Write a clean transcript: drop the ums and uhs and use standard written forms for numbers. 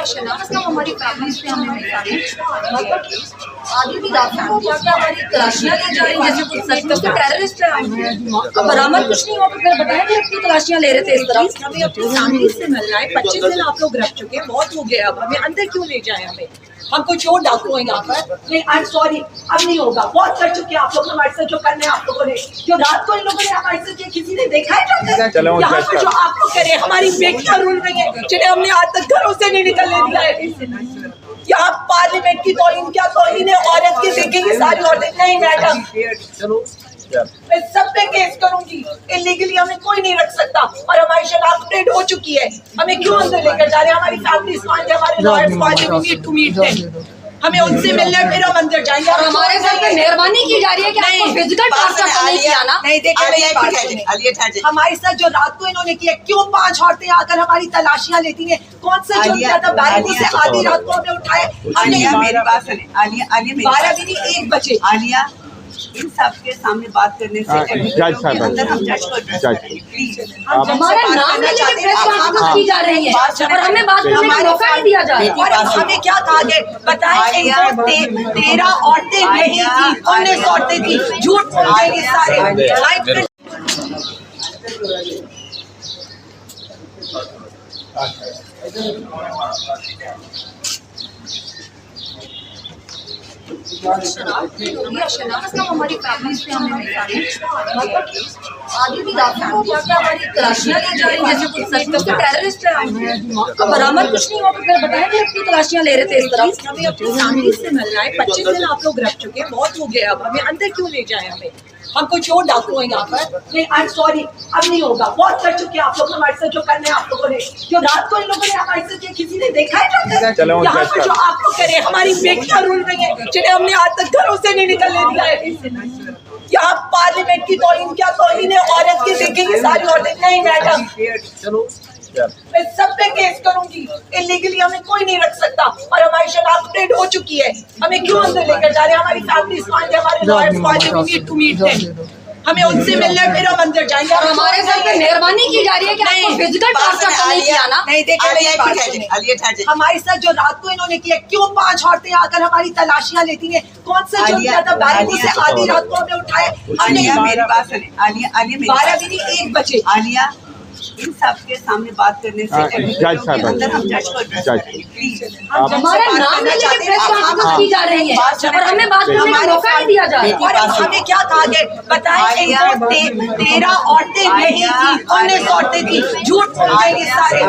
शनाख्त का हमारी फैमिली से हमने निकाला मतलब आगे भी दाखिल हो गया कि हमारी तलाशियां ले जा रही हैं, जैसे कुछ सच तो टेररिस्ट है। अब बरामद कुछ नहीं हुआ तो फिर बताएंगे अपनी तलाशियां ले रहे थे इस तरह। हमें अपनी फैमिली से मिलना है। 25 दिन आप लोग रह चुके हैं, बहुत हो गया। अब हमें अंदर क्यों ले जाए? हमें हम कोई चोर डाकू हैं यहाँ पर? नहीं, आई एम सॉरी, अब नहीं होगा। बहुत कर चुके हैं आप लोग हमारे साथ, जो करने आप लोगों ने, जो रात को इन लोगों ने हमारे साथ किया, किसी ने देखा है? यहाँ पर जो आप लोग करें, हमारी बेटियां रुल रही हैं, जिन्हें हमने आज तक घरों से नहीं निकलने दिया है। यहाँ पार्लियामेंट की तौहीन, क्या तौहीन है औरत की? देखेंगे सारी औरतें। नहीं मैडम, मैं सब पे केस करूंगी। इलीगली हमें कोई नहीं रख सकता और हमारी शनाख्त अपडेट हो चुकी है। हमें क्यों अंदर लेकर जा रहे हैं? हमारी फैमिली स्मार्ट है, हमारे लॉयर्स स्मार्ट है, we need to meet them. हमें उनसे मिलना है, फिर हम अंदर जाएंगे। और हमारे साथ में मेहरबानी की जा रही है कि आपको फिजिकल टॉर्चर तो नहीं किया ना? नहीं, देखिए हमारे साथ जो रात को इन्होंने किया, क्यों 5 औरतें आकर हमारी तलाशियां लेती हैं? कौन सा जुर्म किया था? बैरकों से आधी रात को हमें उठाए। मेरी बात सुनिए, आलिया 12 दिन 1 बजे। आलिया, इन सब के सामने बात करने से अंदर हम जज को हमारा नाम लेके प्रेस कॉन्फ्रेंस की जा रही है और हमें बात करने का मौका नहीं दिया जा रहा। और हमें क्या कहा गया? बताएं, 13 औरतें नहीं थी, 19 औरतें थी। झूठ बोल रहे हैं सारे। शनाख्त का हमारी फैमिली से हमने निकाला मतलब आगे भी दाखिल हो गया कि हमारी तलाशियां ले जा रही हैं, जैसे कुछ सच तो टेररिस्ट है। अब बरामद कुछ नहीं हुआ तो फिर बताएंगे अपनी तलाशियां ले रहे थे इस तरह। हमें अपनी फैमिली से मिलना है। 25 दिन आप लोग रह चुके हैं, बहुत हो गया। अब हमें अंदर क्यों ले जाए? हमें हम कोई चोर डाकू हैं यहाँ पर? नहीं, आई एम सॉरी, अब नहीं होगा। बहुत कर चुके हैं आप लोग हमारे साथ, जो करने आप लोगों ने, जो रात को इन लोगों ने हमारे साथ किया, किसी ने देखा है? यहाँ पर जो आप लोग करें, हमारी बेटियां रुल रही हैं, जिन्हें हमने आज तक घरों से नहीं निकलने दिया है। यहाँ पार्लियामेंट की तौहीन, क्या तौहीन है औरत की? देखेंगे सारी औरतें। नहीं मैडम, मैं सब पे केस करूंगी। इलीगली हमें कोई नहीं रख सकता और हमारी शनाख्त अपडेट हो चुकी है। हमें क्यों अंदर लेकर जा रहे हैं? हमारी फैमिली स्मार्ट है, हमारे लॉयर्स स्मार्ट है, we need to meet them. हमें उनसे मिलना है, फिर हम अंदर जाएंगे। और हमारे साथ में मेहरबानी की जा रही है कि आपको फिजिकल टॉर्चर तो नहीं किया ना? नहीं, देखिए हमारे साथ जो रात को इन्होंने किया, क्यों 5 औरतें आकर हमारी तलाशियां लेती हैं? कौन सा जुर्म किया था? बैरकों से आधी रात को हमें उठाए। मेरी बात सुनिए, आलिया 12 दिन 1 बजे। आलिया, इन सब के सामने बात करने से अंदर हम जज को हमारा नाम लेके प्रेस कॉन्फ्रेंस की जा रही है और हमें बात करने का मौका नहीं दिया जा रहा। और हमें क्या कहा गया? बताएं, 13 औरतें नहीं थी, 19 औरतें थी। झूठ बोल रहे हैं सारे।